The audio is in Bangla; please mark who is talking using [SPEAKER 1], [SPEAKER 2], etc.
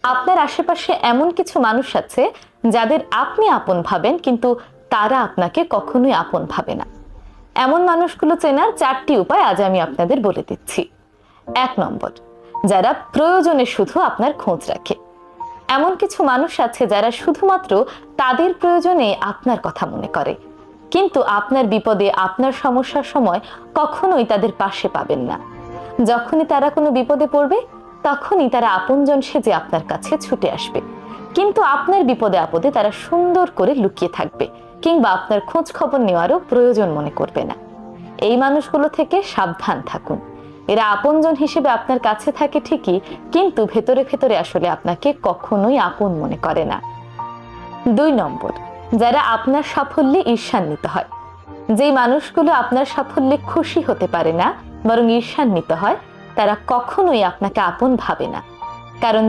[SPEAKER 1] আপনার আশেপাশে এমন কিছু মানুষ আছে যাদের আপনি আপন ভাবেন, কিন্তু তারা আপনাকে কখনোই আপন ভাবে না। এমন মানুষগুলো চেনার 4টি উপায় আজ আমি আপনাদের বলে দিচ্ছি। 1 নম্বর, যারা প্রয়োজনে শুধু আপনার খোঁজ রাখে। এমন কিছু মানুষ আছে যারা শুধুমাত্র তাদের প্রয়োজনে আপনার কথা মনে করে, কিন্তু আপনার বিপদে, আপনার সমস্যার সময় কখনোই তাদের পাশে পাবেন না। যখনই তারা কোনো বিপদে পড়বে, তখনই তারা আপনজন সেজে আপনার কাছে ছুটে আসবে, কিন্তু আপনার বিপদে আপদে তারা সুন্দর করে লুকিয়ে থাকবে, কিংবা আপনার খোঁজ খবর নেওয়ারও প্রয়োজন মনে করবে না। এই মানুষগুলো থেকে সাবধান থাকুন। এরা আপনজন হিসেবে আপনার কাছে থাকে ঠিকই, কিন্তু ভেতরে ভেতরে আসলে আপনাকে কখনোই আপন মনে করে না। 2 নম্বর, যারা আপনার সাফল্যে ঈর্ষান্বিত হয়। যেই মানুষগুলো আপনার সাফল্যে খুশি হতে পারে না, বরং ঈর্ষান্বিত হয়, তারা কখনোই আপনাকে আপন ভাবে না। কারণ